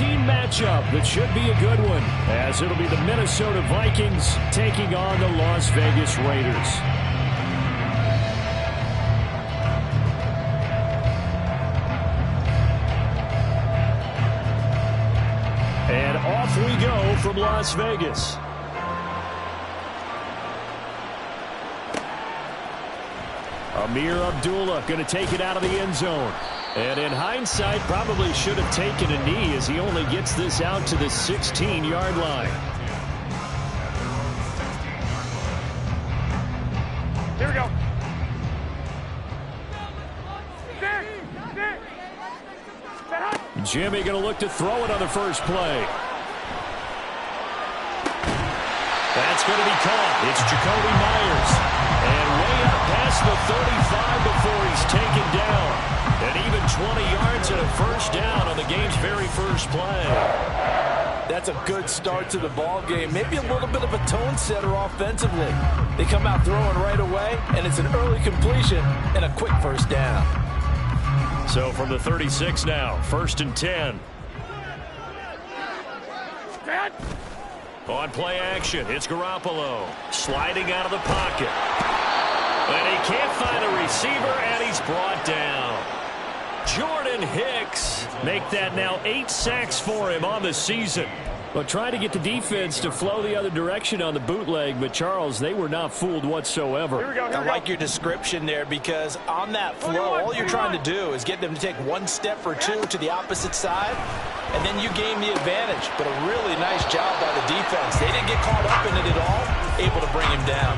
team matchup that should be a good one, as it'll be the Minnesota Vikings taking on the Las Vegas Raiders. And off we go from Las Vegas. Amir Abdullah going to take it out of the end zone. And in hindsight, probably should have taken a knee as he only gets this out to the 16-yard line. Here we go. Jimmy going to look to throw it on the first play. That's going to be caught. It's Jacoby Myers. And way up past the 35 before he's taken down. And even 20 yards and a first down on the game's very first play. That's a good start to the ball game. Maybe a little bit of a tone setter offensively. They come out throwing right away, and it's an early completion and a quick first down. So from the 36 now, 1st and 10. On play action, it's Garoppolo sliding out of the pocket. And he can't find a receiver, and he's brought down. Jordan Hicks make that now 8 sacks for him on the season. But trying to get the defense to flow the other direction on the bootleg, but Charles, they were not fooled whatsoever. I like your description there, because on that flow, all you're trying to do is get them to take one step or two to the opposite side, and then you gain the advantage. But a really nice job by the defense. They didn't get caught up in it at all, able to bring him down.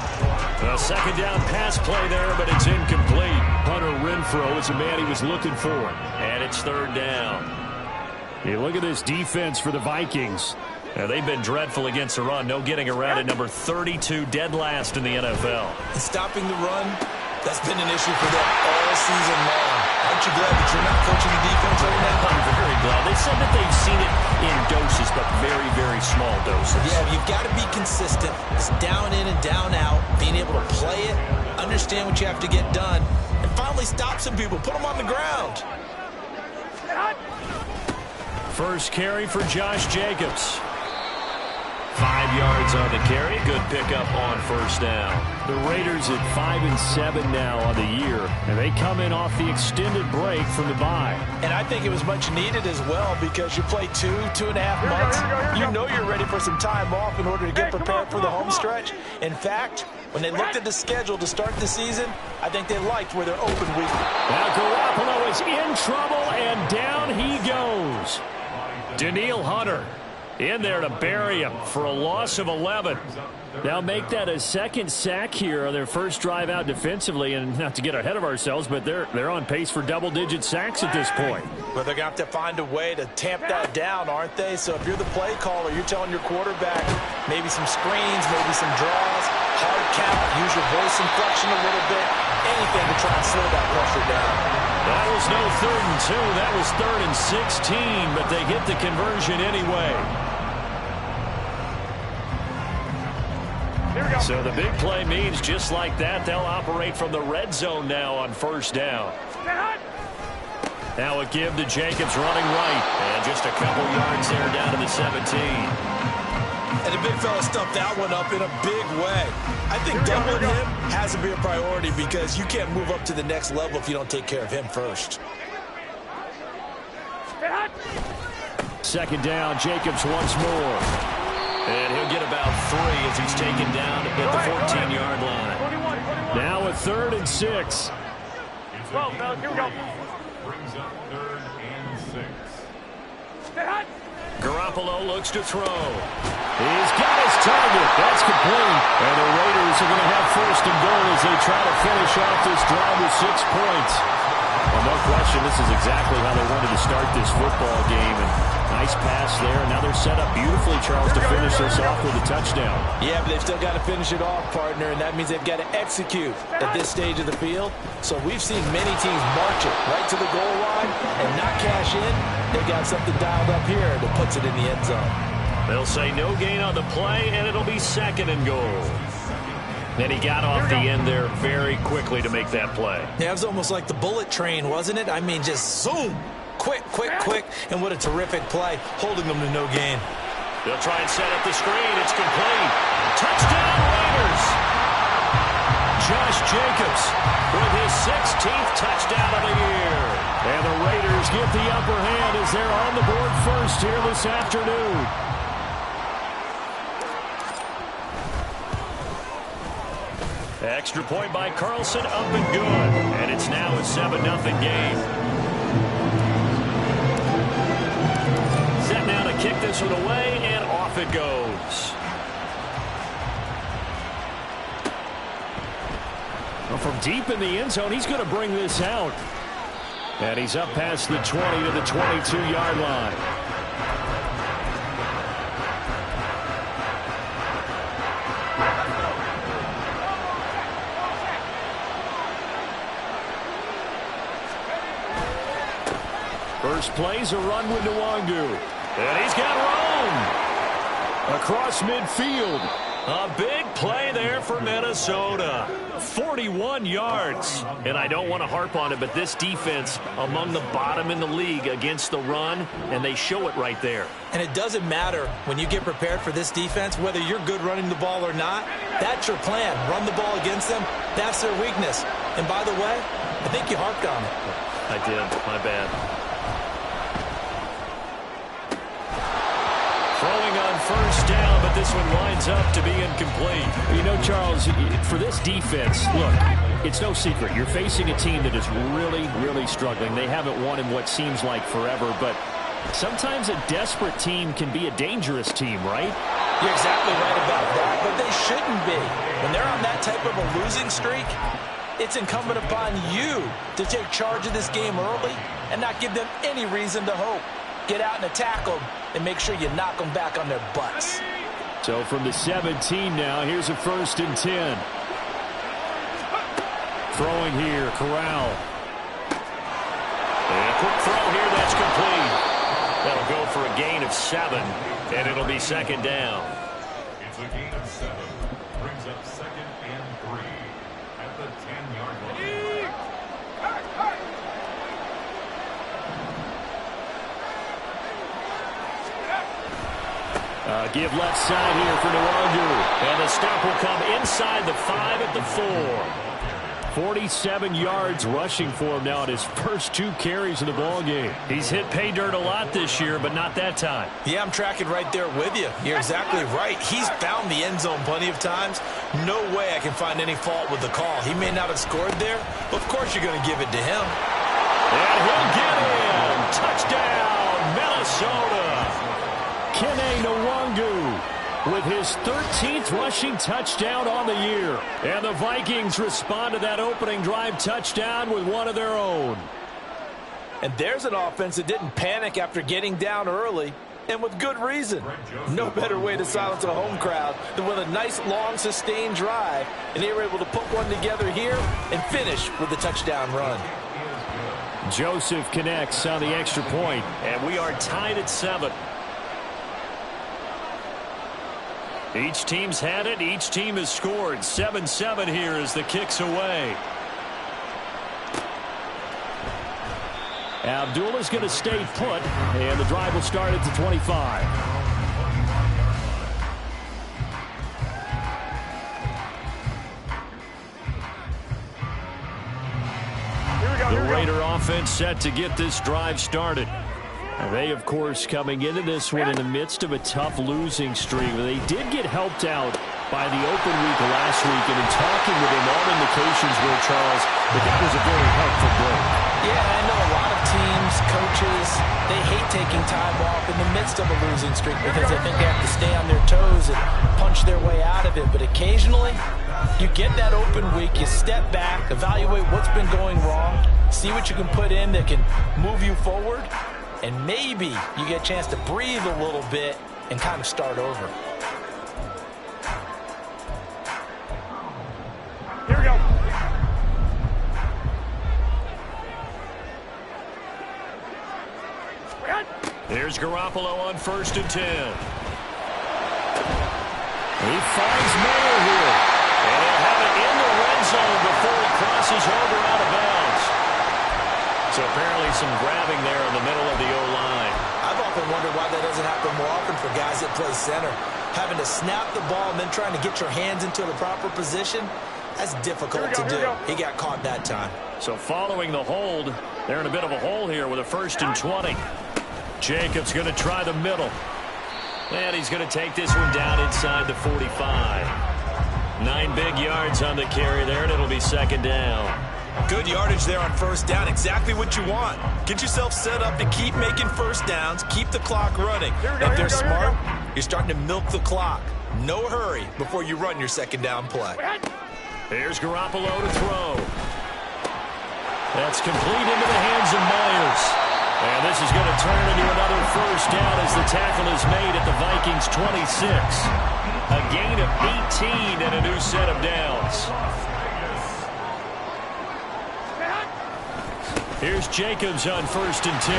A second down pass play there, but it's incomplete. Hunter Renfrow is the man he was looking for. And it's 3rd down. You look at this defense for the Vikings. Now, they've been dreadful against the run. No getting around at number 32, dead last in the NFL. And stopping the run, that's been an issue for them all season long. Aren't you glad that you're not coaching the defense right now? I'm very glad. They said that they've seen it in doses, but very, very small doses. Yeah, you've got to be consistent. It's down in and down out, being able to play it, understand what you have to get done, and finally stop some people, put them on the ground. First carry for Josh Jacobs. 5 yards on the carry. Good pickup on first down. The Raiders at 5-7 now on the year, and they come in off the extended break from the bye. And I think it was much needed as well, because you play 2.5 months. You know you're ready for some time off in order to get prepared for the home stretch. In fact, when they looked at the schedule to start the season, I think they liked where their open week. Now Garoppolo is in trouble, and down he goes. Danielle Hunter in there to bury him for a loss of 11. Now make that a second sack here on their first drive out defensively, and not to get ahead of ourselves, but they're on pace for double-digit sacks at this point. Well, they're going to have to find a way to tamp that down, aren't they? So if you're the play caller, you're telling your quarterback maybe some screens, maybe some draws, hard count, use your voice inflection a little bit, anything to try and slow that pressure down. That was no 3rd and 2. That was 3rd and 16, but they get the conversion anyway. So the big play means just like that, they'll operate from the red zone now on first down. Now a give to Jacobs running right. And just a couple yards there down to the 17. And the big fella stuffed that one up in a big way. I think doubling him has to be a priority, because you can't move up to the next level if you don't take care of him first. Second down, Jacobs once more. And he'll get about 3 as he's taken down at the 14-yard line. Now a 3rd and 6. Well, here we go. Garoppolo looks to throw. He's got his target. That's complete. And the Raiders are going to have 1st and goal as they try to finish off this drive with 6 points. Well, no question, this is exactly how they wanted to start this football game. And nice pass there. Now they're set up beautifully, Charles, to finish this off with a touchdown. Yeah, but they've still got to finish it off, partner, and that means they've got to execute at this stage of the field. So we've seen many teams march it right to the goal line and not cash in. They've got something dialed up here that puts it in the end zone. They'll say no gain on the play, and it'll be 2nd and goal. And he got off the end there very quickly to make that play. Yeah, it was almost like the bullet train, wasn't it? I mean, just zoom. Quick, and what a terrific play, holding them to no gain. They'll try and set up the screen. It's complete. Touchdown, Raiders! Josh Jacobs with his 16th touchdown of the year. And the Raiders get the upper hand as they're on the board first here this afternoon. Extra point by Carlson, up and good. And it's now a 7-0 game. Set now to kick this one away, and off it goes. Well, from deep in the end zone, he's going to bring this out. And he's up past the 20 to the 22-yard line. First play's a run with Nwangu. And he's got room across midfield. A big play there for Minnesota. 41 yards. And I don't want to harp on it, but this defense among the bottom in the league against the run, and they show it right there. And it doesn't matter when you get prepared for this defense, whether you're good running the ball or not. That's your plan. Run the ball against them. That's their weakness. And by the way, I think you harped on it. I did. My bad. Throwing on first down, but this one winds up to be incomplete. You know, Charles, for this defense, look, it's no secret. You're facing a team that is really, really struggling. They haven't won in what seems like forever, but sometimes a desperate team can be a dangerous team, right? You're exactly right about that, but they shouldn't be. When they're on that type of a losing streak, it's incumbent upon you to take charge of this game early and not give them any reason to hope. Get out and attack them and make sure you knock them back on their butts. So from the 17 now, here's a 1st and 10. Throwing here, Corral. And a quick throw here, that's complete. That'll go for a gain of 7, and it'll be 2nd down. It's a gain of 7. Brings up 2nd and 3 at the 10-yard line. Give left side here for Nwangu. And the stop will come inside the 5 at the 4. 47 yards rushing for him now at his first 2 carries of the ballgame. He's hit pay dirt a lot this year, but not that time. Yeah, I'm tracking right there with you. You're exactly right. He's found the end zone plenty of times. No way I can find any fault with the call. He may not have scored there, but of course you're going to give it to him. And he'll get in. Touchdown, Minnesota. Kene Nwangu with his 13th rushing touchdown on the year. And the Vikings respond to that opening drive touchdown with one of their own. And there's an offense that didn't panic after getting down early, and with good reason. No better way to silence a home crowd than with a nice, long, sustained drive. And they were able to put one together here and finish with a touchdown run. Joseph connects on the extra point, and we are tied at 7. Each team's had it. Each team has scored. 7-7 here as the kick's away. Abdullah's going to stay put, and the drive will start at the 25. The Raider offense set to get this drive started. They, of course, coming into this one in the midst of a tough losing streak. They did get helped out by the open week last week, and in talking with him, all indications were, Charles, that was a very helpful break. Yeah, I know a lot of teams, coaches, they hate taking time off in the midst of a losing streak because they think they have to stay on their toes and punch their way out of it. But occasionally, you get that open week, you step back, evaluate what's been going wrong, see what you can put in that can move you forward, and maybe you get a chance to breathe a little bit and kind of start over. Here we go. There's Garoppolo on 1st and 10. He finds Mayer here. And he'll have it in the red zone before he crosses over out of bounds. So apparently some grabbing there in the middle of the O-line. I've often wondered why that doesn't happen more often for guys that play center. Having to snap the ball and then trying to get your hands into the proper position, that's difficult to do. He got caught that time. So following the hold, they're in a bit of a hole here with a 1st and 20. Jacobs going to try the middle. And he's going to take this one down inside the 45. 9 big yards on the carry there, and it'll be 2nd down. Good yardage there on 1st down. Exactly what you want. Get yourself set up to keep making 1st downs. Keep the clock running. If they're smart, you're starting to milk the clock. No hurry before you run your 2nd down play. Here's Garoppolo to throw. That's complete into the hands of Myers. And this is going to turn into another 1st down as the tackle is made at the Vikings' 26. A gain of 18 and a new set of downs. Here's Jacobs on 1st and 10.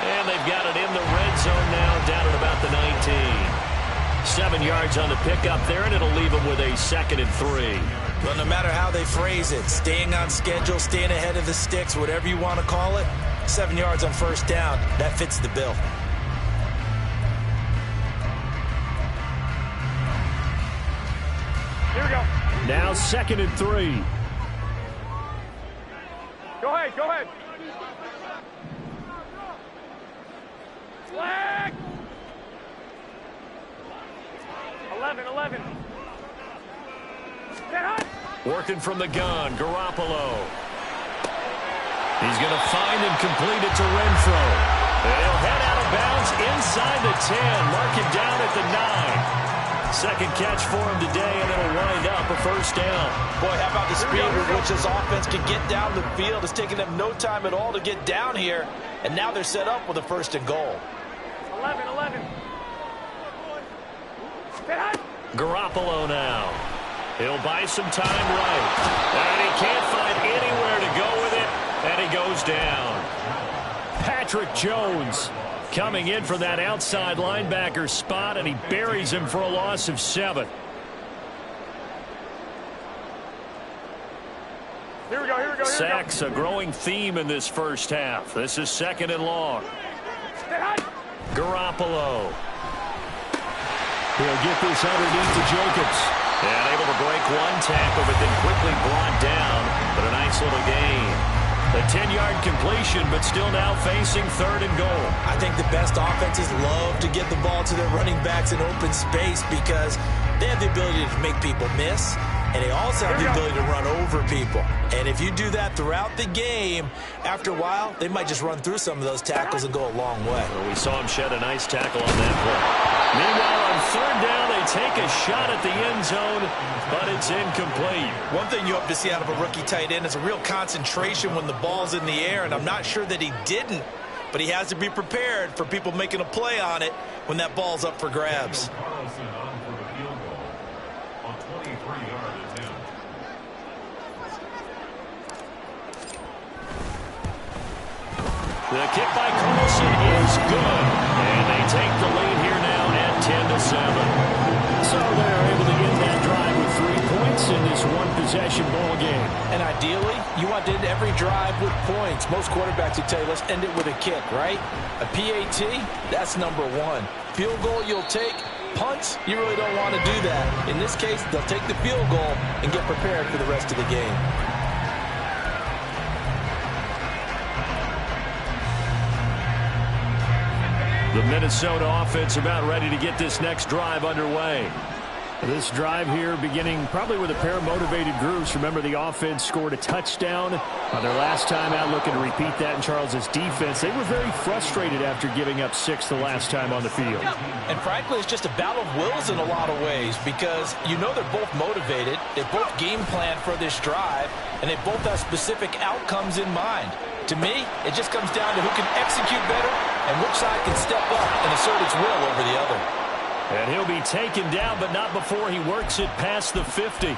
And they've got it in the red zone now, down at about the 19. 7 yards on the pickup there, and it'll leave them with a 2nd and 3. Well, no matter how they phrase it, staying on schedule, staying ahead of the sticks, whatever you want to call it, 7 yards on 1st down, that fits the bill. Here we go. Now 2nd and 3. Go ahead, go ahead. Flag! 11. Working from the gun, Garoppolo. He's going to find and complete it to Renfro. And he'll head out of bounds inside the 10. Mark it down at the 9. 2nd catch for him today, and it'll wind up a 1st down. Boy, how about the speed with which this offense can get down the field? It's taking them no time at all to get down here, and now they're set up with a 1st and goal. 11. Garoppolo now. He'll buy some time right. And he can't find anywhere to go with it, and he goes down. Patrick Jones coming in for that outside linebacker spot, and he buries him for a loss of 7. Here we go. Sacks, a growing theme in this 1st half. This is 2nd and long. Garoppolo. He'll get this underneath to Jacobs. And able to break one tackle, but then quickly brought down. But a nice little gain. A 10-yard completion, but still now facing 3rd and goal. I think the best offenses love to get the ball to their running backs in open space because they have the ability to make people miss, and they also have the ability to run over people. And if you do that throughout the game, after a while, they might just run through some of those tackles and go a long way. Well, we saw him shed a nice tackle on that play. Meanwhile, on 3rd down, they take a shot at the end zone, but it's incomplete. One thing you hope to see out of a rookie tight end is a real concentration when the ball's in the air, and I'm not sure that he didn't, but he has to be prepared for people making a play on it when that ball's up for grabs. The kick by Carlson is good, and they take the lead here now at 10-7. So they're able to get that drive with 3 points in this one-possession ball game. And ideally, you want to end every drive with points. Most quarterbacks would tell you, let's end it with a kick, right? A PAT, that's number 1. Field goal you'll take. Punts, you really don't want to do that. In this case, they'll take the field goal and get prepared for the rest of the game. The Minnesota offense about ready to get this next drive underway. This drive here beginning probably with a pair of motivated groups. Remember, the offense scored a touchdown on their last time out, looking to repeat that in Charles's defense. They were very frustrated after giving up 6 the last time on the field. And frankly, it's just a battle of wills in a lot of ways because you know they're both motivated. They both game plan for this drive, and they both have specific outcomes in mind. To me, it just comes down to who can execute better and which side can step up and assert its will over the other. And he'll be taken down, but not before he works it past the 50.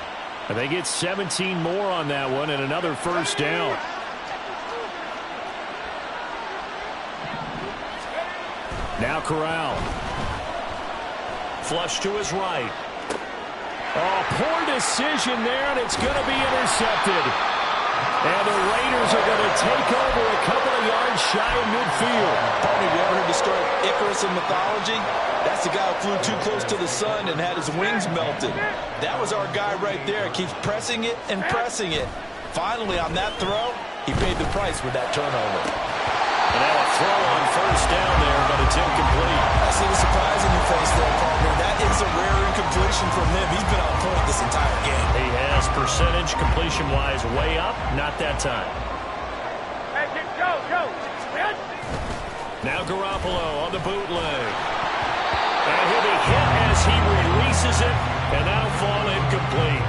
And they get 17 more on that one and another 1st down. Now Corral. Flush to his right. Oh, poor decision there, and it's going to be intercepted. And the Raiders are going to take over a couple of yards shy of midfield. Tony, have you ever heard the story of Icarus in mythology? That's the guy who flew too close to the sun and had his wings melted. That was our guy right there. Keeps pressing it and pressing it. Finally, on that throw, he paid the price with that turnover. And now a throw on first down there, but it's incomplete. I see the surprise in your face there, partner. That is a rare incompletion from him. He's been on point this entire game. He has percentage completion-wise way up. Not that time. Hey, go. Now Garoppolo on the bootleg. And he'll be hit as he releases it, and that'll fall incomplete.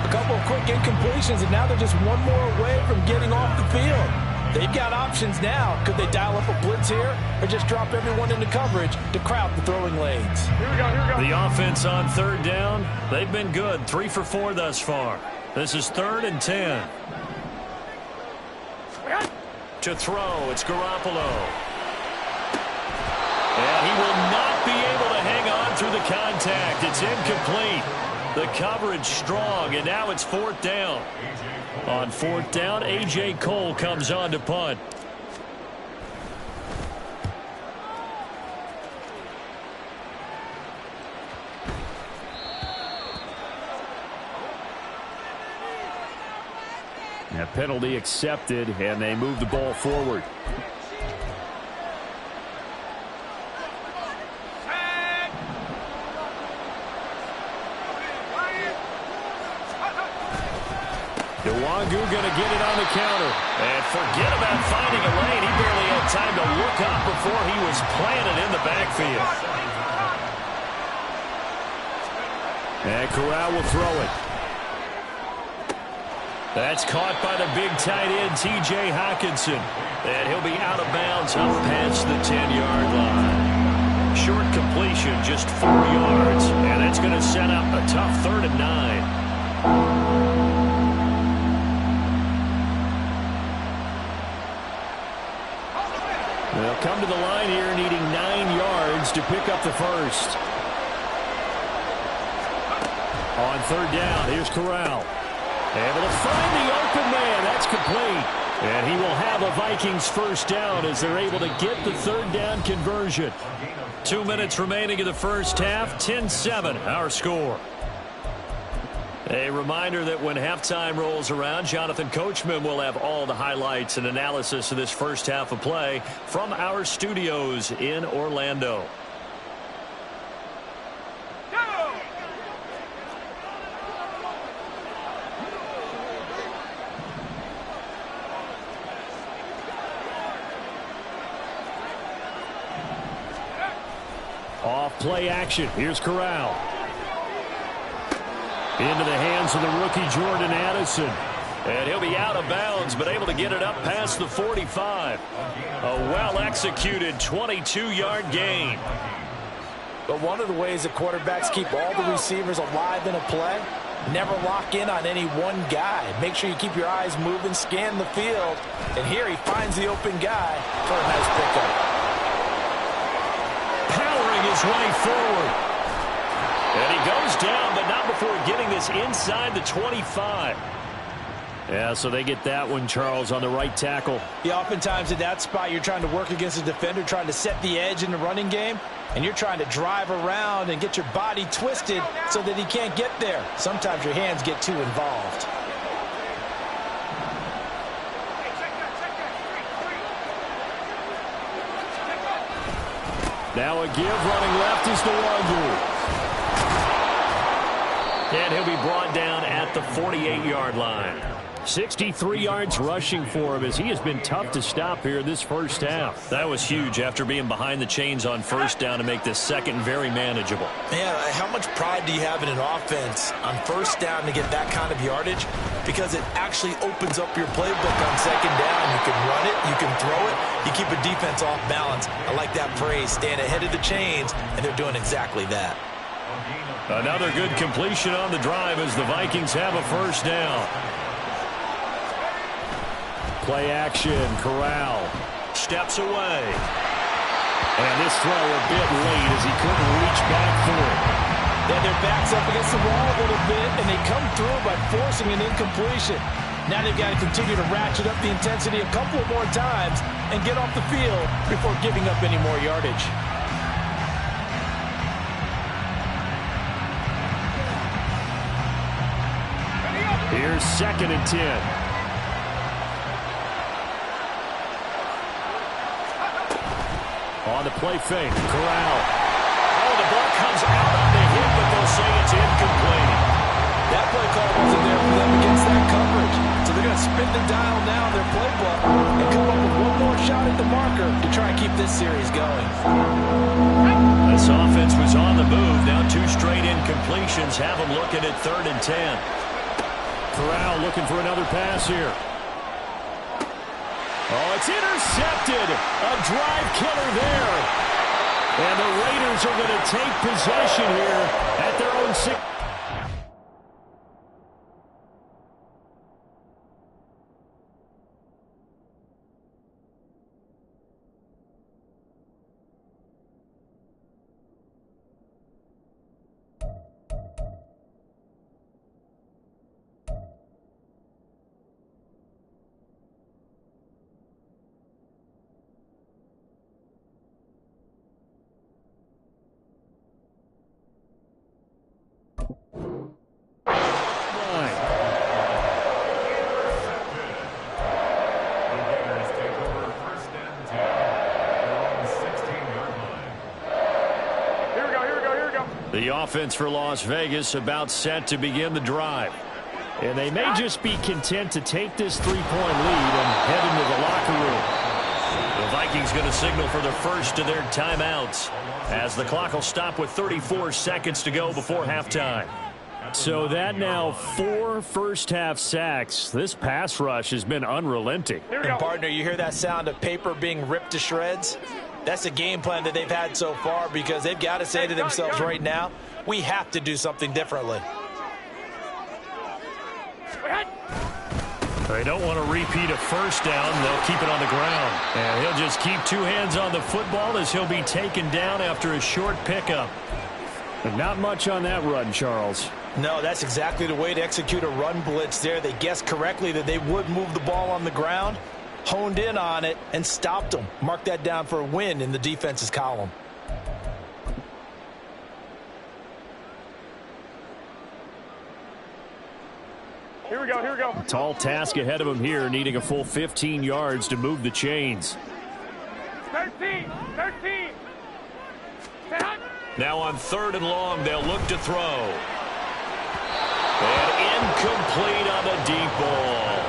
A couple of quick incompletions, and now they're just one more away from getting off the field. They've got options now. Could they dial up a blitz here or just drop everyone into coverage to crowd the throwing lanes? Here we go. The offense on third down, they've been good. 3 for 4 thus far. This is 3rd and 10. To throw, it's Garoppolo. And he will not be able to hang on through the contact. It's incomplete. The coverage strong, and now it's 4th down. On 4th down, A.J. Cole comes on to punt. A penalty accepted, and they move the ball forward. Nwangu going to get it on the counter. And forget about finding a lane. He barely had time to look up before he was planted in the backfield. And Corral will throw it. That's caught by the big tight end, T.J. Hockenson. And he'll be out of bounds up past the 10-yard line. Short completion, just 4 yards. And that's going to set up a tough 3rd and 9. They'll come to the line here needing 9 yards to pick up the first. On 3rd down, here's Corral. Able to find the open man. That's complete. And he will have a Vikings first down as they're able to get the 3rd down conversion. 2 minutes remaining in the first half. 10-7, our score. A reminder that when halftime rolls around, Jonathan Coachman will have all the highlights and analysis of this first half of play from our studios in Orlando. Off play action. Here's Corral. Into the hands of the rookie Jordan Addison. And he'll be out of bounds, but able to get it up past the 45. A well-executed 22-yard gain. But one of the ways that quarterbacks keep all the receivers alive in a play, never lock in on any one guy. Make sure you keep your eyes moving, scan the field. And here he finds the open guy for a nice pickup. Powering his way forward. And he goes down, but not before getting this inside the 25. Yeah, so they get that one, Charles, on the right tackle. Yeah, oftentimes at that spot, you're trying to work against a defender, trying to set the edge in the running game, and you're trying to drive around and get your body twisted so that he can't get there. Sometimes your hands get too involved. Now a give running left is Nwangu. And he'll be brought down at the 48-yard line. 63 yards rushing for him as he has been tough to stop here in this first half. That was huge after being behind the chains on first down to make this second very manageable. Man, how much pride do you have in an offense on first down to get that kind of yardage? Because it actually opens up your playbook on second down. You can run it, you can throw it, you keep a defense off balance. I like that phrase, staying ahead of the chains, and they're doing exactly that. Another good completion on the drive as the Vikings have a first down. Play action, Corral steps away. And this throw a bit late as he couldn't reach back for it. Then their backs up against the wall a little bit, and they come through by forcing an incompletion. Now they've got to continue to ratchet up the intensity a couple more times and get off the field before giving up any more yardage. Here's 2nd and 10. On the play fake, Corral. Oh, the ball comes out on the hit, but they'll say it's incomplete. That play call wasn't there for them against that coverage. So they're going to spin the dial now in their playbook and come up with one more shot at the marker to try and keep this series going. This offense was on the move. Now 2 straight incompletions have them looking at 3rd and 10. Corral looking for another pass here. Oh, it's intercepted. A drive killer there. And the Raiders are going to take possession here at their own 6. The offense for Las Vegas about set to begin the drive. And they may just be content to take this 3-point lead and head into the locker room. The Vikings going to signal for the first of their timeouts as the clock will stop with 34 seconds to go before halftime. So that now 4 first-half sacks. This pass rush has been unrelenting. And partner, you hear that sound of paper being ripped to shreds? That's the game plan that they've had so far because they've got to say to themselves right now, we have to do something differently. They don't want to repeat a first down. They'll keep it on the ground. And he'll just keep 2 hands on the football as he'll be taken down after a short pickup. But not much on that run, Charles. No, that's exactly the way to execute a run blitz there. They guessed correctly that they would move the ball on the ground, honed in on it, and stopped them. Mark that down for a win in the defense's column. Here we go, here we go. A tall task ahead of him here, needing a full 15 yards to move the chains. 13. Now on 3rd and long, they'll look to throw. And incomplete on the deep ball.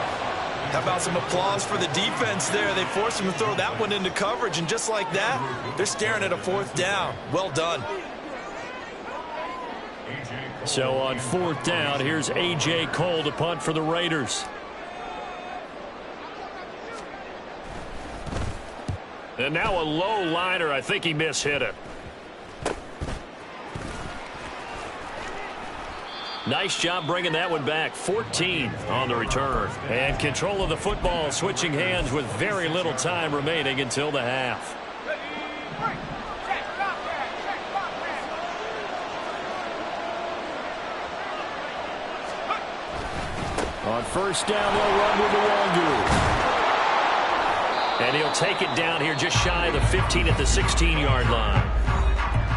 How about some applause for the defense there? They forced him to throw that one into coverage, and just like that, they're staring at a 4th down. Well done. So on 4th down, here's A.J. Cole to punt for the Raiders. And now a low liner. I think he mishit it. Nice job bringing that one back. 14 on the return. And control of the football, switching hands with very little time remaining until the half. On 1st down, they'll run with the Wangu. And he'll take it down here just shy of the 15 at the 16-yard line.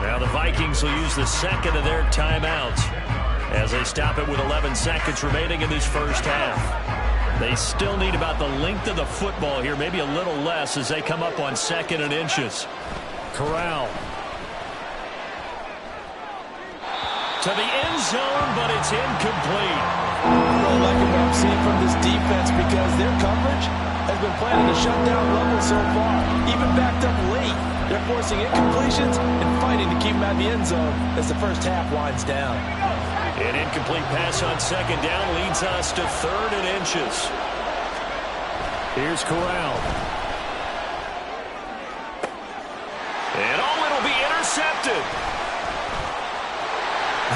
Now the Vikings will use the 2nd of their timeouts as they stop it with 11 seconds remaining in this first half. They still need about the length of the football here, maybe a little less as they come up on 2nd and inches. Corral. To the end zone, but it's incomplete. I'm really liking what I'm seeing from this defense because their coverage has been playing at a shutdown level so far. Even backed up late, they're forcing incompletions and fighting to keep them out of the end zone as the first half winds down. An incomplete pass on 2nd down leads us to 3rd and inches. Here's Corral. And it'll be intercepted.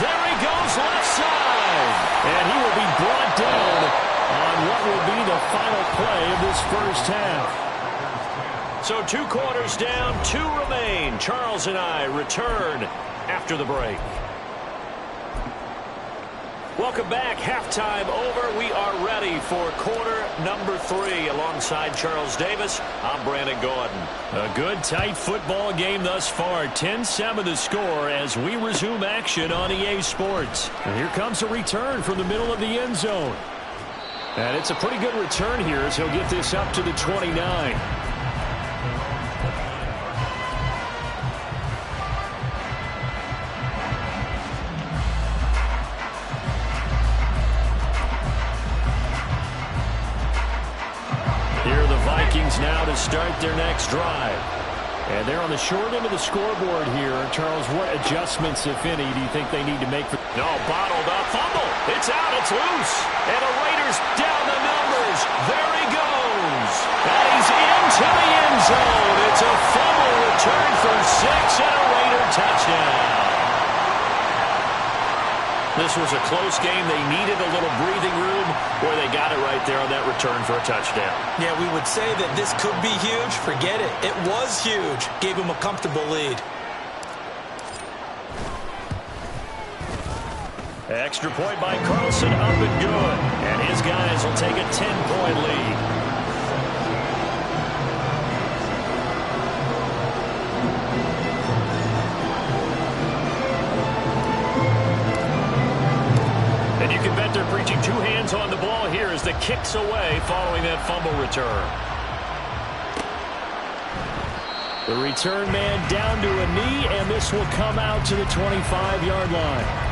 There he goes left side. And he will be brought down on what will be the final play of this first half. So 2 quarters down, 2 remain. Charles and I return after the break. Welcome back. Halftime over. We are ready for quarter number 3. Alongside Charles Davis, I'm Brandon Gordon. A good, tight football game thus far. 10-7 the score as we resume action on EA Sports. And here comes a return from the middle of the end zone. And it's a pretty good return here as he'll get this up to the 29. Here are the Vikings now to start their next drive. And they're on the short end of the scoreboard here. Charles, what adjustments, if any, do you think they need to make? No, bottled up. Fumble. It's out. It's loose. And the Raiders down the numbers. There he goes. And he's into the end zone. It's a fumble return for 6 and a Raider touchdown. This was a close game. They needed a little breathing room where they got it right there on that return for a touchdown. Yeah, we would say that this could be huge. Forget it. It was huge. Gave him a comfortable lead. Extra point by Carlson, up and good. And his guys will take a 10-point lead. And you can bet they're preaching 2 hands on the ball here as the kick's away following that fumble return. The return man down to a knee, and this will come out to the 25-yard line.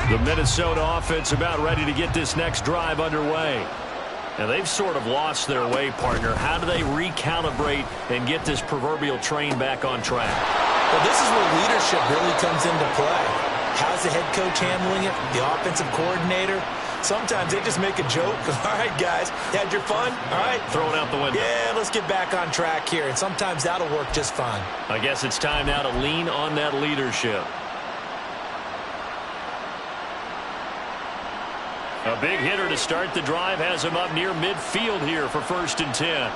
The Minnesota offense about ready to get this next drive underway. And they've sort of lost their way, partner. How do they recalibrate and get this proverbial train back on track? Well, this is where leadership really comes into play. How's the head coach handling it? The offensive coordinator? Sometimes they just make a joke. All right, guys, had your fun? All right. Throw it out the window. Yeah, let's get back on track here. And sometimes that'll work just fine. I guess it's time now to lean on that leadership. A big hitter to start the drive has him up near midfield here for 1st and 10.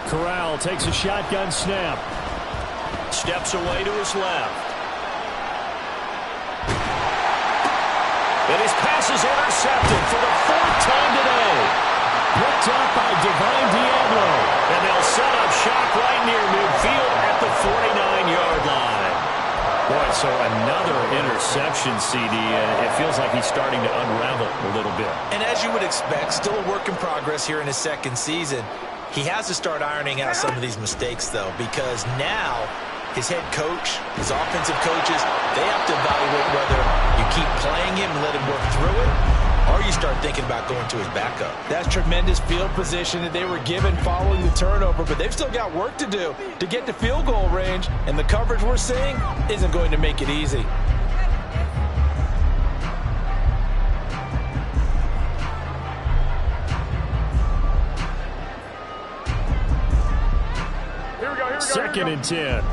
Corral takes a shotgun snap. Steps away to his left. And his pass is intercepted for the 4th time today. Picked up by Divine Diablo. And they'll set up shop right near midfield at the 49-yard line. Boy, so another interception, CD, and it feels like he's starting to unravel a little bit. And as you would expect, still a work in progress here in his 2nd season. He has to start ironing out some of these mistakes, though, because now his head coach, his offensive coaches, they have to evaluate whether you keep playing him and let him work through it, or you start thinking about going to his backup. That's tremendous field position that they were given following the turnover, but they've still got work to do to get to field goal range, and the coverage we're seeing isn't going to make it easy. Here we go. 2nd and 10.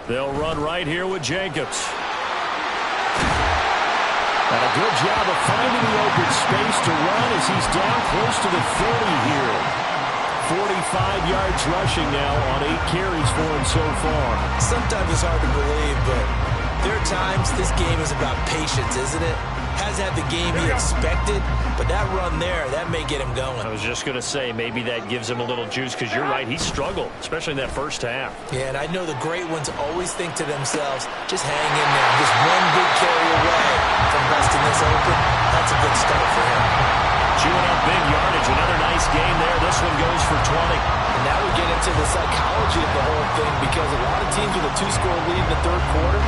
They'll run right here with Jacobs. And a good job of finding the open space to run as he's down close to the 30 here. 45 yards rushing now on 8 carries for him so far. Sometimes it's hard to believe, but there are times this game is about patience, isn't it? Hasn't had the game he expected, but that run there, that may get him going. I was just going to say, maybe that gives him a little juice, because you're right, he struggled, especially in that first half. Yeah, and I know the great ones always think to themselves, just hang in there, just one big carry away from busting this open. That's a good start for him. Chewing up big yardage, another nice game there. This one goes for 20. And now we get into the psychology of the whole thing, because a lot of teams with a 2-score lead in the 3rd quarter,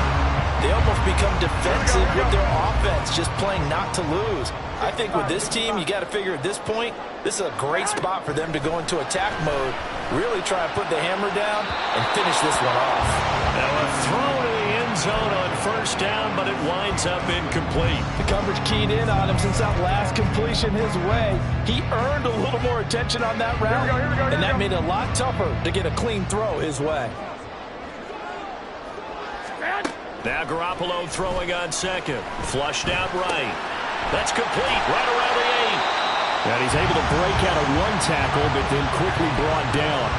they almost become defensive with their offense, just playing not to lose. I think with this team, you got to figure at this point, this is a great spot for them to go into attack mode, really try and put the hammer down and finish this one off. Now a throw to the end end zone on first down, but it winds up incomplete. The coverage keyed in on him since that last completion his way. He earned a little more attention on that route, and that made it a lot tougher to get a clean throw his way. Now Garoppolo throwing on second. Flushed out right. That's complete right around the 8. And he's able to break out of one tackle, but then quickly brought down.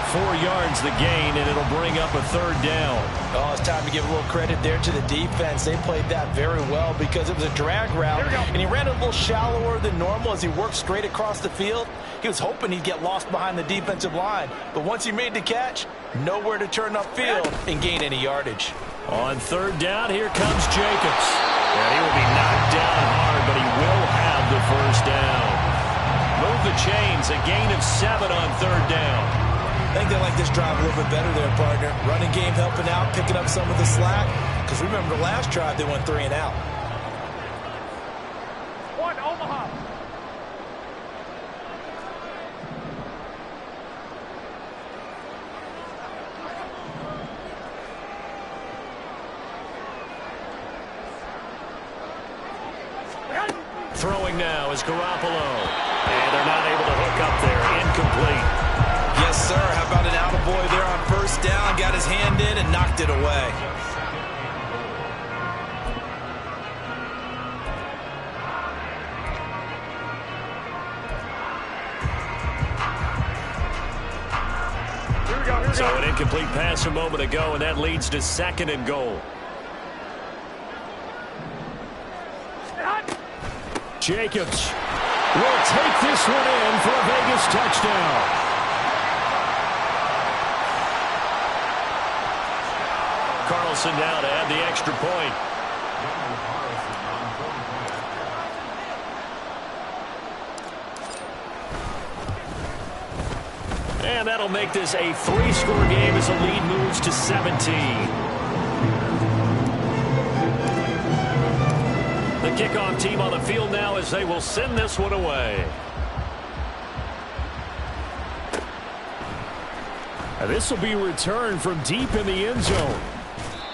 4 yards the gain, and it'll bring up a third down. Oh, it's time to give a little credit there to the defense. They played that very well because it was a drag route, and he ran a little shallower than normal as he worked straight across the field. He was hoping he'd get lost behind the defensive line, but once he made the catch, nowhere to turn upfield and gain any yardage. On third down, here comes Jacobs. And he will be knocked down hard, but he will have the first down. Move the chains, a gain of 7 on third down. I think they like this drive a little bit better there, partner. Running game helping out, picking up some of the slack. Because remember the last drive, they went 3 and out. One, Omaha. Throwing now is Garoppolo. And they're not able to hook up there. Incomplete. Yes, sir. How about an attaboy there on first down? Got his hand in and knocked it away. Here we go. So an incomplete pass a moment ago, and that leads to 2nd and goal. Jacobs will take this one in for a Vegas touchdown. Carlson now to add the extra point. And that'll make this a 3-score game as the lead moves to 17. The kickoff team on the field now as they will send this one away. And this will be returned from deep in the end zone.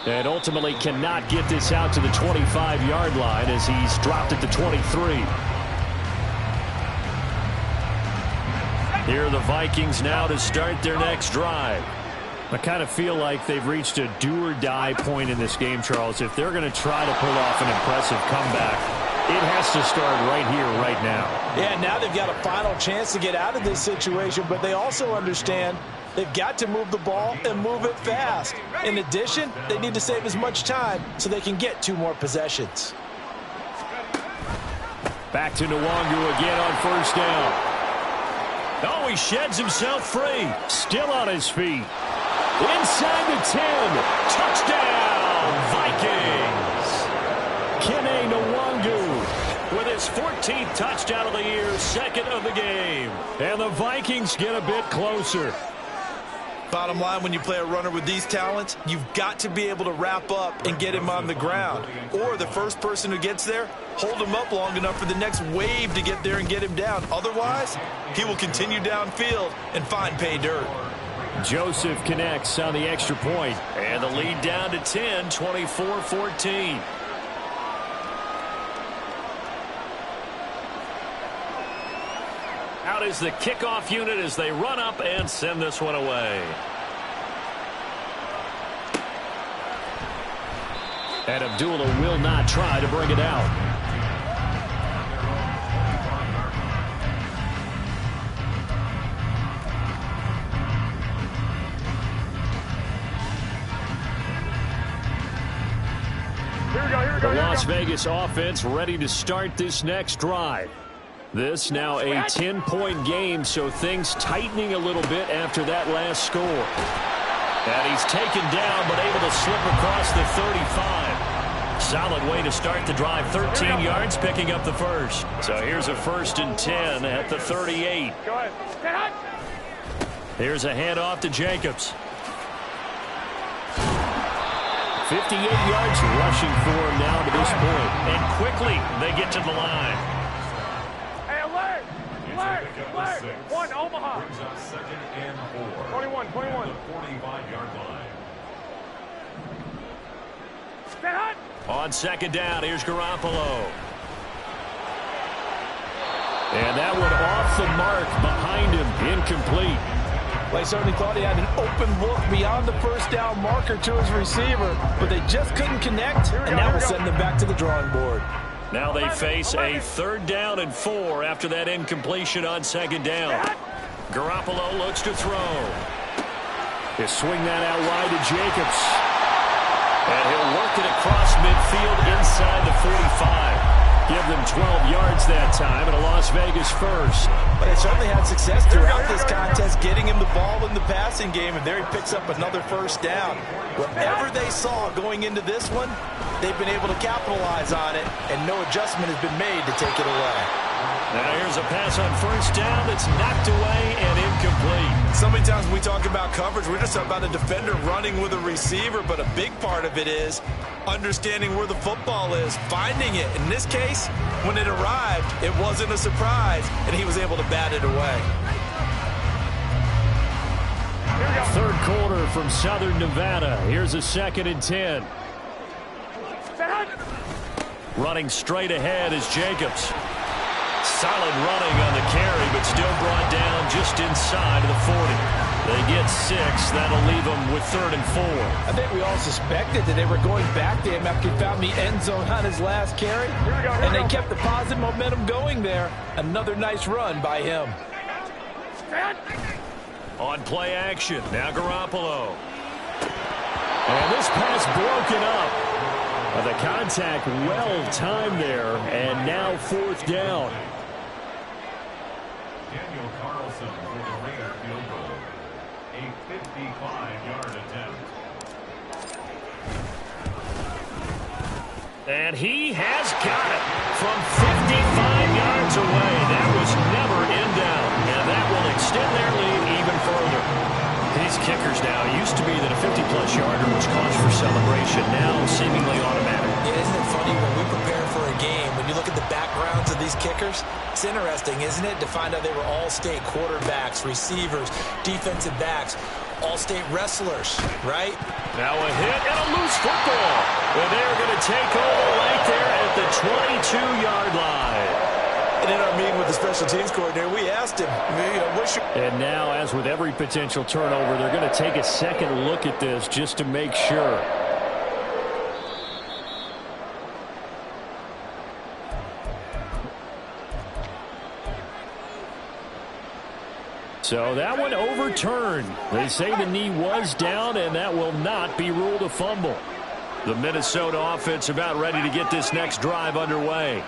And ultimately cannot get this out to the 25-yard line as he's dropped at the 23. Here are the Vikings now to start their next drive. I kind of feel like they've reached a do-or-die point in this game, Charles. If they're going to try to pull off an impressive comeback, it has to start right here, right now. Yeah, now they've got a final chance to get out of this situation, but they also understand they've got to move the ball and move it fast. In addition, they need to save as much time so they can get 2 more possessions. Back to Nwangu again on first down. Oh, he sheds himself free. Still on his feet. Inside the 10. Touchdown, Vikings. Kene Nwangu with his 14th touchdown of the year, 2nd of the game. And the Vikings get a bit closer. Bottom line, when you play a runner with these talents, you've got to be able to wrap up and get him on the ground. Or the first person who gets there, hold him up long enough for the next wave to get there and get him down. Otherwise, he will continue downfield and find pay dirt. Joseph connects on the extra point. And the lead down to 10, 24-14. Out is the kickoff unit as they run up and send this one away. And Abdullah will not try to bring it out. Here we go. The Las Vegas offense ready to start this next drive. This now a 10-point game, so things tightening a little bit after that last score. And he's taken down, but able to slip across the 35. Solid way to start the drive. 13 yards, picking up the first. So here's a 1st and 10 at the 38. Go ahead. Here's a handoff to Jacobs. 58 yards rushing for him now to this point. And quickly they get to the line. One, Omaha. Brings up 2nd and 4. 21. The 45-yard line. Set hut. On second down, here's Garoppolo. And that one off the mark behind him, incomplete. Well, he certainly thought he had an open look beyond the first down marker to his receiver, but they just couldn't connect, and that will send them back to the drawing board. Now they face a 3rd down and 4 after that incompletion on second down. Garoppolo looks to throw. He'll swing that out wide to Jacobs. And he'll work it across midfield inside the 45. Give them 12 yards that time and a Las Vegas first. But they certainly had success throughout this contest, getting him the ball in the passing game, and there he picks up another first down. Whatever they saw going into this one, they've been able to capitalize on it, and no adjustment has been made to take it away. Now here's a pass on first down that's knocked away and incomplete. So many times when we talk about coverage, we're just talking about a defender running with a receiver, but a big part of it is understanding where the football is, finding it. In this case, when it arrived, it wasn't a surprise, and he was able to bat it away. 3rd quarter from Southern Nevada. Here's a 2nd and 10. Set hut. Running straight ahead is Jacobs. Solid running on the carry, but still brought down just inside of the 40. They get 6. That'll leave them with 3rd and 4. I think we all suspected that they were going back to him after he found the end zone on his last carry. And they kept the positive momentum going there. Another nice run by him. On play action, now Garoppolo. And this pass broken up. The contact well timed there, and now 4th down. Daniel Carlson for the Raider field goal. A 55-yard attempt. And he has got it from 55 yards away. That was never in doubt, and that will extend their lead even further. These kickers now, used to be that a 50-plus yarder was cause for celebration, now seemingly automatic. Yeah, isn't it funny when we prepare for a game, when you look at the backgrounds of these kickers, it's interesting, isn't it, to find out they were all-state quarterbacks, receivers, defensive backs, all-state wrestlers, right? Now a hit and a loose football. And they're going to take over right there at the 22-yard line. And in our meeting with the special teams coordinator, we asked him, And now, as with every potential turnover, they're going to take a second look at this just to make sure. So that one overturned. They say the knee was down, and that will not be ruled a fumble. The Minnesota offense about ready to get this next drive underway.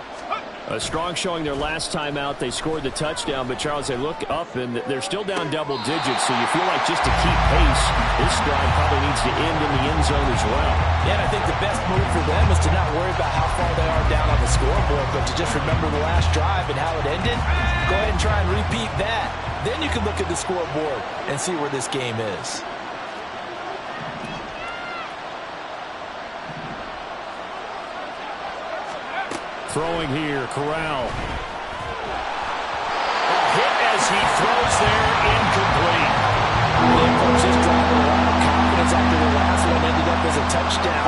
A strong showing their last time out. They scored the touchdown, but Charles, they look up and they're still down double digits, so you feel like just to keep pace, this drive probably needs to end in the end zone as well. Yeah, and I think the best move for them is to not worry about how far they are down on the scoreboard, but to just remember the last drive and how it ended. Go ahead and try and repeat that. Then you can look at the scoreboard and see where this game is. Throwing here, Corral. A hit as he throws there, incomplete. The coach just dropped a lot of confidence after the last one ended up as a touchdown.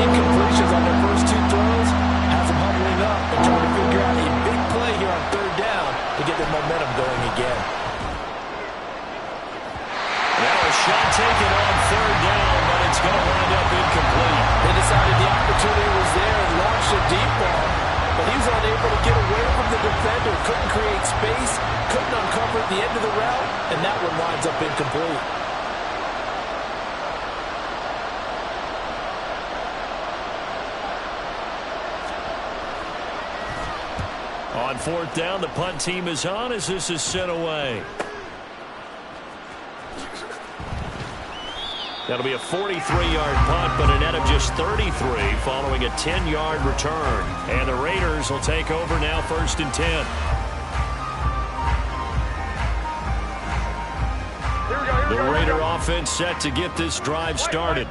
Incompletions on their first 2 throws has them huddling up and trying to figure out a big play here on 3rd down to get their momentum going again. Now a shot taken on 3rd down, but it's going to wind up incomplete. They decided the opportunity was there and launched a deep ball. But he was unable to get away from the defender, couldn't create space, couldn't uncover at the end of the route, and that one winds up incomplete. On 4th down, the punt team is on as this is sent away. That'll be a 43-yard punt, but a net of just 33 following a 10-yard return. And the Raiders will take over now 1st and 10. The Raider offense set to get this drive started.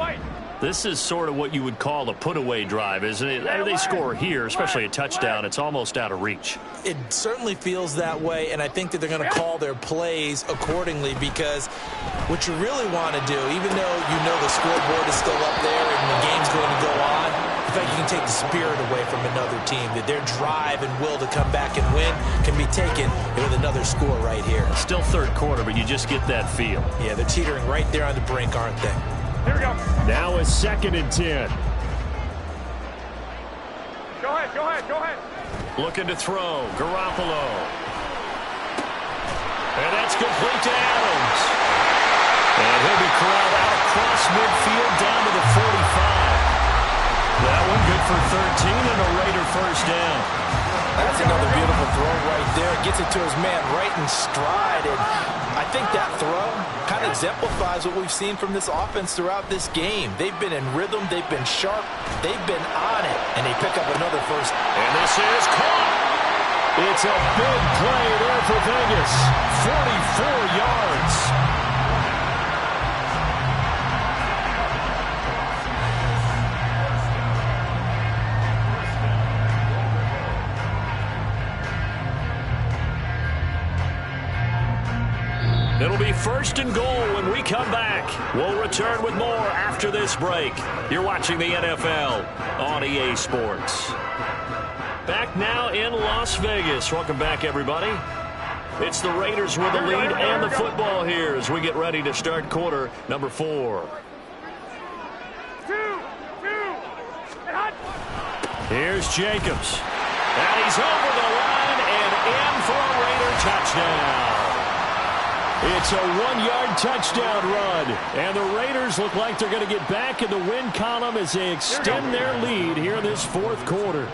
This is sort of what you would call a put-away drive, isn't it? They score here, especially a touchdown. It's almost out of reach. It certainly feels that way, and I think that they're going to call their plays accordingly, because what you really want to do, even though you know the scoreboard is still up there and the game's going to go on, like you can take the spirit away from another team, that their drive and will to come back and win can be taken with another score right here. Still third quarter, but you just get that feel. Yeah, they're teetering right there on the brink, aren't they? Here we go. Now a 2nd and 10. Go ahead, go ahead, go ahead. Looking to throw. Garoppolo. And that's complete to Adams. And he'll be corralled out across midfield down to the 45. That one good for 13 and a Raider first down. That's another beautiful throw right there. Gets it to his man right in stride. And I think that throw kind of exemplifies what we've seen from this offense throughout this game. They've been in rhythm. They've been sharp. They've been on it. And they pick up another first. And this is caught. It's a big play there for Vegas. 44 yards. It'll be 1st and goal when we come back. We'll return with more after this break. You're watching the NFL on EA Sports. Back now in Las Vegas. Welcome back, everybody. It's the Raiders with the lead and the football here as we get ready to start quarter number 4. Here's Jacobs. And he's over the line and in for a Raider touchdown. It's a 1-yard touchdown run. And the Raiders look like they're going to get back in the win column as they extend their lead here in this 4th quarter.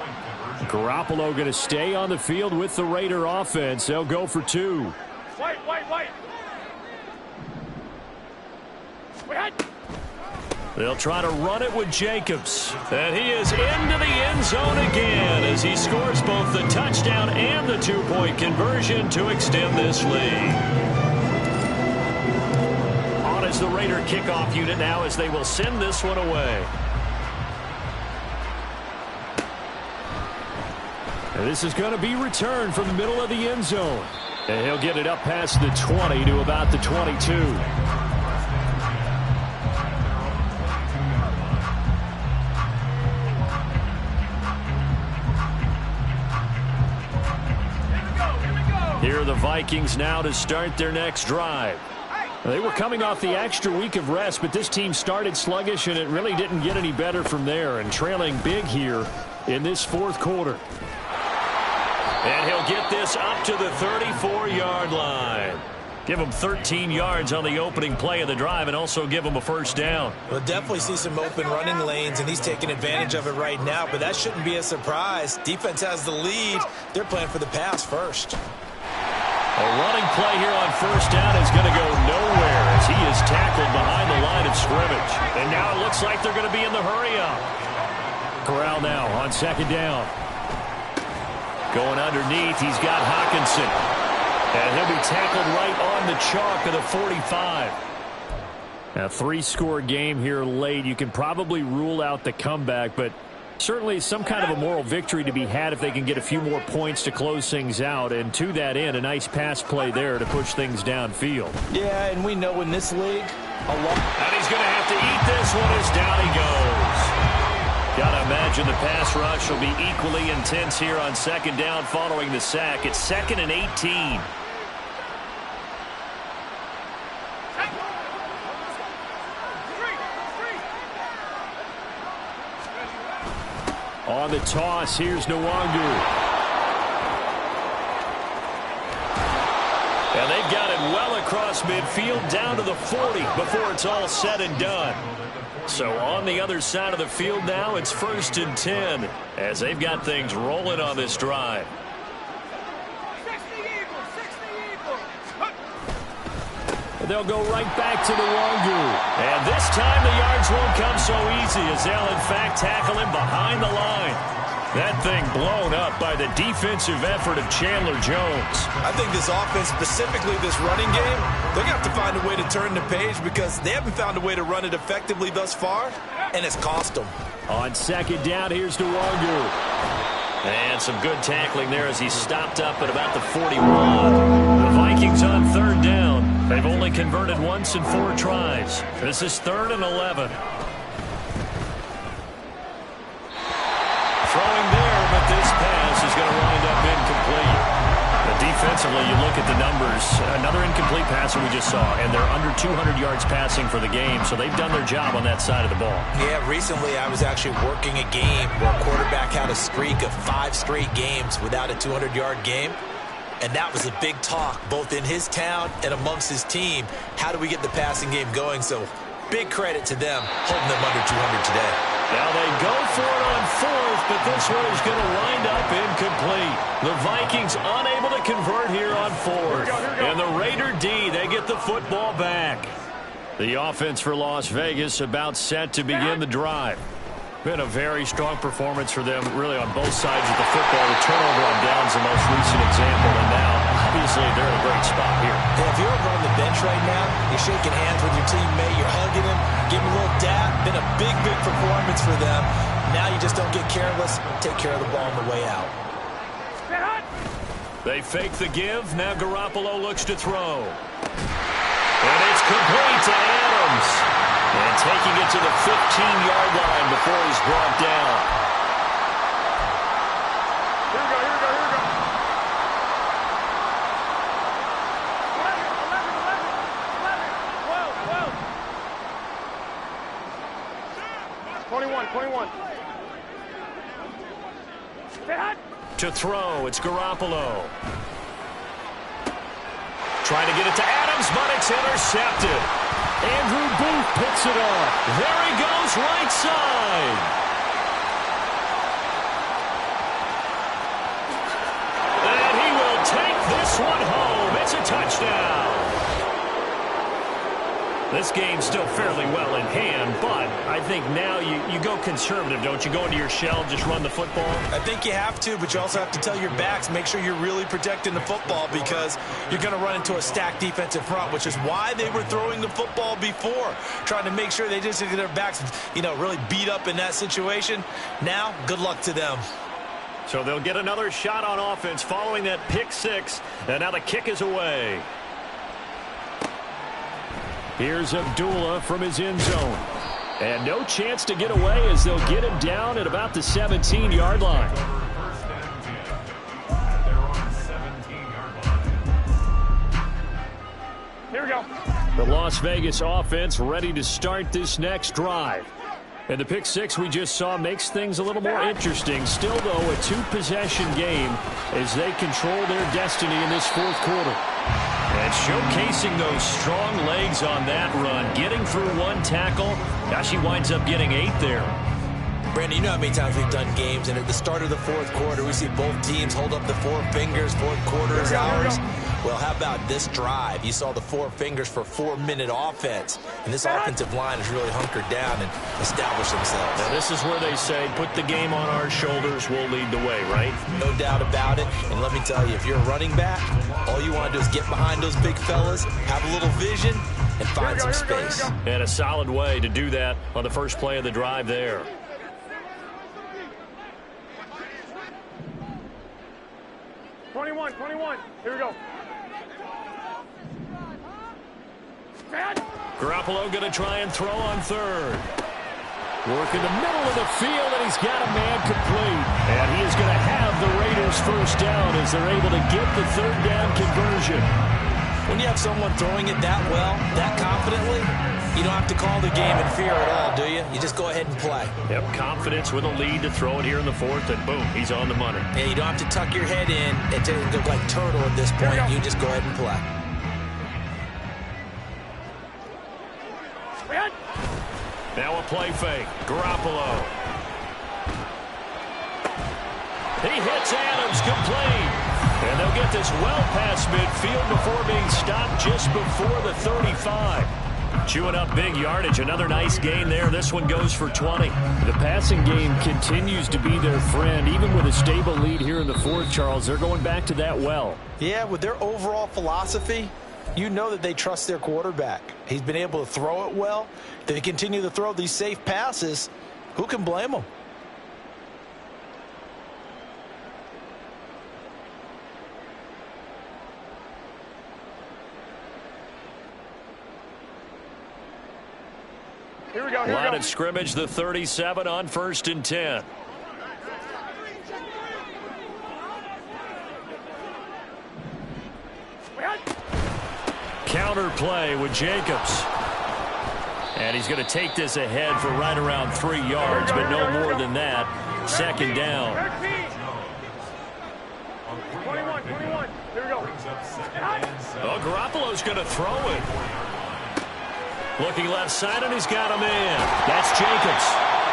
Garoppolo going to stay on the field with the Raider offense. They'll go for 2. White. They'll try to run it with Jacobs. And he is into the end zone again as he scores both the touchdown and the 2-point conversion to extend this lead. On is the Raider kickoff unit now as they will send this one away. And this is going to be returned from the middle of the end zone. And he'll get it up past the 20 to about the 22. Here are the Vikings now to start their next drive. They were coming off the extra week of rest, but this team started sluggish, and it really didn't get any better from there, and trailing big here in this 4th quarter. And he'll get this up to the 34-yard line. Give him 13 yards on the opening play of the drive and also give him a first down. We'll definitely see some open running lanes, and he's taking advantage of it right now, but that shouldn't be a surprise. Defense has the lead. They're playing for the pass first. A running play here on first down is going to go nowhere as he is tackled behind the line of scrimmage. And now it looks like they're going to be in the hurry-up. Corral now on 2nd down. Going underneath, he's got Hawkinson. And he'll be tackled right on the chalk of the 45. A 3-score game here late. You can probably rule out the comeback, but certainly some kind of a moral victory to be had if they can get a few more points to close things out. And to that end, a nice pass play there to push things downfield. Yeah, and we know in this league, and he's going to have to eat this one as down he goes. Got to imagine the pass rush will be equally intense here on 2nd down following the sack. It's 2nd and 18. On the toss, here's Nwangu. And they've got it well across midfield down to the 40 before it's all said and done. So on the other side of the field now, it's 1st and 10 as they've got things rolling on this drive. They'll go right back to Nwangu. And this time the yards won't come so easy as they'll in fact tackle him behind the line. That thing blown up by the defensive effort of Chandler Jones. I think this offense, specifically this running game, they're going to have to find a way to turn the page because they haven't found a way to run it effectively thus far, and it's cost them. On 2nd down, here's Nwangu. And some good tackling there as he stopped up at about the 41. The Vikings on 3rd down. They've only converted once in 4 tries. This is 3rd and 11. incomplete. But defensively, you look at the numbers. Another incomplete passer we just saw, and they're under 200 yards passing for the game, so they've done their job on that side of the ball. Yeah, recently I was actually working a game where a quarterback had a streak of 5 straight games without a 200-yard game. And that was a big talk, both in his town and amongst his team. How do we get the passing game going? So big credit to them holding them under 200 today. Now they go for it on fourth, but this one is going to wind up incomplete. The Vikings unable to convert here on fourth. And the Raider D, they get the football back. The offense for Las Vegas about set to begin the drive. Been a very strong performance for them, really, on both sides of the football. The turnover on downs the most recent example, and now, obviously, they're in a great spot here. Yeah, if you're over on the bench right now, you're shaking hands with your teammate, you're hugging him, giving him a little dap. Been a big, big performance for them. Now you just don't get careless. Take care of the ball on the way out. They fake the give. Now Garoppolo looks to throw. And it's complete to Adams. And taking it to the 15-yard line before he's brought down. Here we go, here we go, here we go. 11, 21. Stay hot. To throw, it's Garoppolo. Trying to get it to Adams, but it's intercepted. Andrew Booth picks it off. There he goes, right side. And he will take this one home. It's a touchdown. This game's still fairly well in hand, but I think now you go conservative, don't you? Go into your shell, just run the football? I think you have to, but you also have to tell your backs, make sure you're really protecting the football because you're going to run into a stacked defensive front, which is why they were throwing the football before, trying to make sure they just get their backs, really beat up in that situation. Now, good luck to them. So they'll get another shot on offense following that pick six, and now the kick is away. Here's Abdullah from his end zone. And no chance to get away as they'll get him down at about the 17-yard line. Here we go. The Las Vegas offense ready to start this next drive. And the pick six we just saw makes things a little more interesting. Still, though, a two-possession game as they control their destiny in this fourth quarter. And showcasing those strong legs on that run. Getting through one tackle. Now she winds up getting 8 there. Brandon, you know how many times we've done games, and at the start of the fourth quarter, we see both teams hold up the 4 fingers. Fourth quarter is ours. Well, how about this drive? You saw the 4 fingers for 4-minute offense, and this offensive line has really hunkered down and established themselves. Now, this is where they say, put the game on our shoulders, we'll lead the way, right? No doubt about it. And let me tell you, if you're a running back, all you want to do is get behind those big fellas, have a little vision, and find some space. And a solid way to do that on the first play of the drive there. Here we go. Garoppolo going to try and throw on third. Work in the middle of the field, and he's got a man complete. And he is going to have the Raiders first down as they're able to get the third down conversion. When you have someone throwing it that well, that confidently, you don't have to call the game in fear at all, do you? You just go ahead and play. Yep, confidence with a lead to throw it here in the fourth, and boom, he's on the money. Yeah, you don't have to tuck your head in and look like turtle at this point. You just go ahead and play. Now a play fake. Garoppolo. He hits Adams complete. And they'll get this well past midfield before being stopped just before the 35. Chewing up big yardage. Another nice gain there. This one goes for 20. The passing game continues to be their friend. Even with a stable lead here in the fourth, Charles, they're going back to that well. Yeah, with their overall philosophy, you know that they trust their quarterback. He's been able to throw it well. They continue to throw these safe passes. Who can blame them? Here we go. Line of scrimmage, the 37 on 1st and 10. counter play with Jacobs. And he's going to take this ahead for right around 3 yards, but no more than that. Second down. 21. Here we go. Oh, Garoppolo's going to throw it. Looking left side, and he's got a man. That's Jacobs.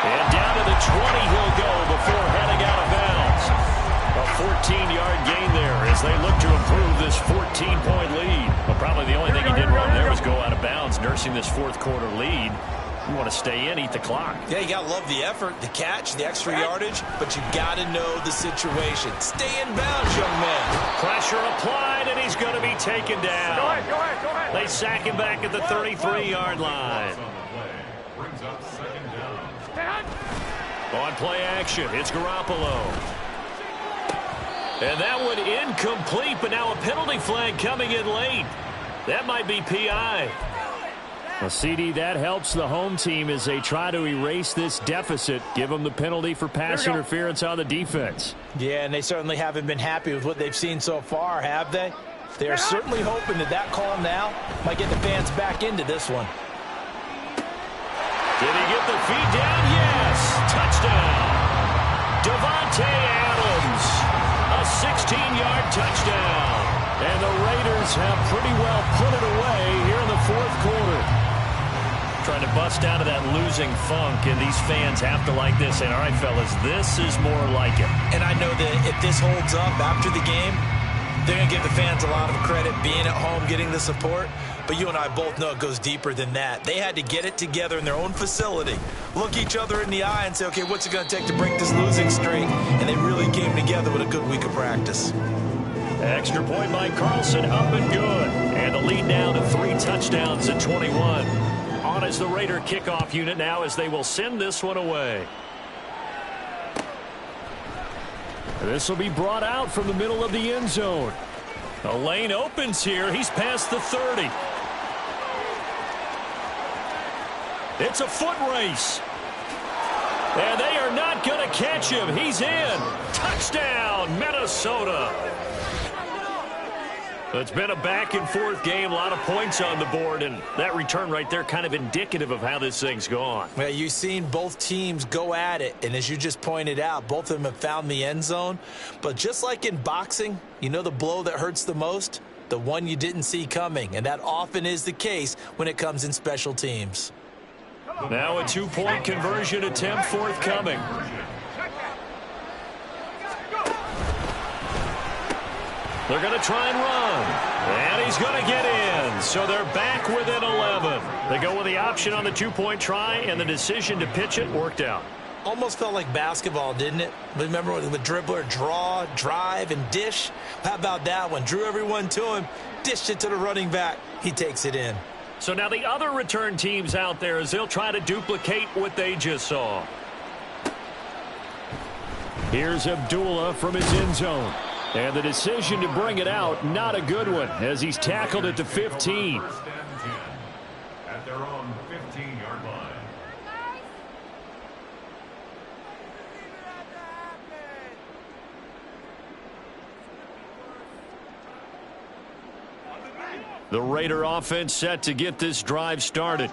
And down to the 20 he'll go before heading out of bounds. A 14-yard gain there as they look to improve this 14-point lead. Well, probably the only thing he did wrong there was go out of bounds, nursing this fourth-quarter lead. You want to stay in, eat the clock. Yeah, you got to love the effort, the catch, the extra yardage, but you got to know the situation. Stay in bounds, young man. Pressure applied, and he's going to be taken down. Go ahead. They sack him back at the 33-yard line. Brings up second down. On play action, it's Garoppolo. And that one incomplete, but now a penalty flag coming in late. That might be PI. Well, CD, that helps the home team as they try to erase this deficit. Give them the penalty for pass interference on the defense. Yeah, and they certainly haven't been happy with what they've seen so far, have they? They are certainly hoping that call now might get the fans back into this one. Did he get the feed down? Yes! Touchdown! Devontae Adams! A 16-yard touchdown! And the Raiders have pretty well put it away here in the fourth quarter. Trying to bust out of that losing funk, and these fans have to like this. And all right, fellas, this is more like it. And I know that if this holds up after the game, they're going to give the fans a lot of credit being at home, getting the support. But you and I both know it goes deeper than that. They had to get it together in their own facility, look each other in the eye and say, okay, what's it going to take to break this losing streak? And they really came together with a good week of practice. Extra point by Carlson, up and good. And the lead now to 3 touchdowns at 21. On is the Raider kickoff unit now as they will send this one away. This will be brought out from the middle of the end zone. The lane opens here. He's past the 30. It's a foot race. And they are not going to catch him. He's in. Touchdown, Minnesota. It's been a back-and-forth game, a lot of points on the board, and that return right there kind of indicative of how this thing's gone. Well, you've seen both teams go at it, and as you just pointed out, both of them have found the end zone. But just like in boxing, you know the blow that hurts the most? The one you didn't see coming, and that often is the case when it comes in special teams. Now a 2-point conversion attempt forthcoming. They're going to try and run. And he's going to get in. So they're back within 11. They go with the option on the 2-point try, and the decision to pitch it worked out. Almost felt like basketball, didn't it? Remember with the dribbler, draw, drive, and dish? How about that one? Drew everyone to him, dished it to the running back. He takes it in. So now the other return teams out there as they'll try to duplicate what they just saw. Here's Abdullah from his end zone. And the decision to bring it out, not a good one, as he's tackled at the 15. First and 10 at their own 15-yard line. The Raider offense set to get this drive started.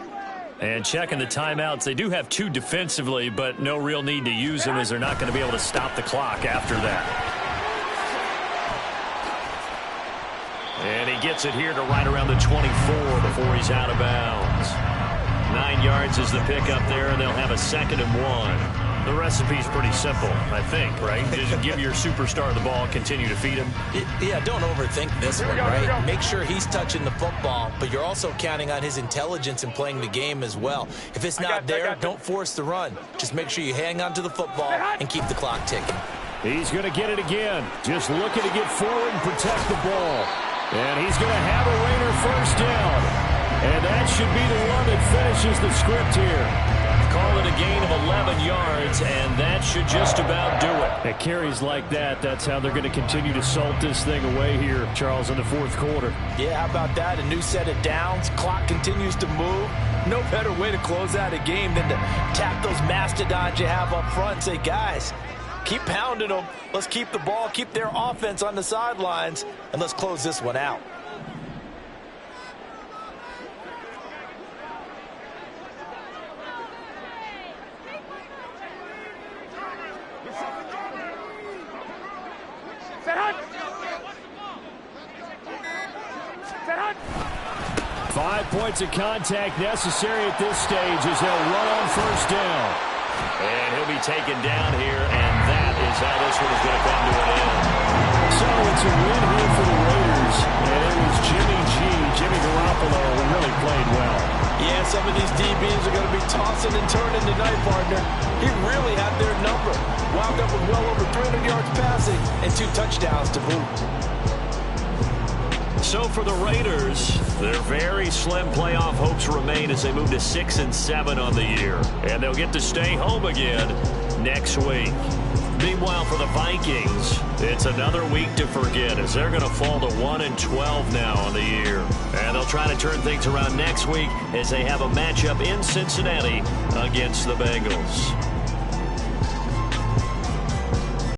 And checking the timeouts, they do have 2 defensively, but no real need to use them as they're not going to be able to stop the clock after that. And he gets it here to right around the 24 before he's out of bounds. 9 yards is the pickup there, and they'll have a 2nd and 1. The recipe's pretty simple, I think, right? Just give your superstar the ball, continue to feed him. Yeah, don't overthink this one, right? Make sure he's touching the football, but you're also counting on his intelligence in playing the game as well. If it's not there, don't force the run. Just make sure you hang on to the football and keep the clock ticking. He's going to get it again. Just looking to get forward and protect the ball. And he's going to have a Raider first down. And that should be the one that finishes the script here. Call it a gain of 11 yards, and that should just about do it. At carries like that, that's how they're going to continue to salt this thing away here, Charles, in the fourth quarter. Yeah, how about that? A new set of downs. Clock continues to move. No better way to close out a game than to tap those mastodons you have up front and say, guys, keep pounding them. Let's keep the ball, keep their offense on the sidelines, and let's close this one out. Set hunt. Set hunt. 5 points of contact necessary at this stage as they'll run on first down. And he'll be taken down here, and that is how this one is going to come to an end. So it's a win here for the Raiders, and it was Jimmy Garoppolo, who really played well. Yeah, some of these DBs are going to be tossing and turning tonight, partner. He really had their number. Wound up with well over 300 yards passing and 2 touchdowns to boot. So for the Raiders, their very slim playoff hopes remain as they move to 6-7 on the year. And they'll get to stay home again next week. Meanwhile, for the Vikings, it's another week to forget as they're going to fall to 1-12 now on the year. And they'll try to turn things around next week as they have a matchup in Cincinnati against the Bengals.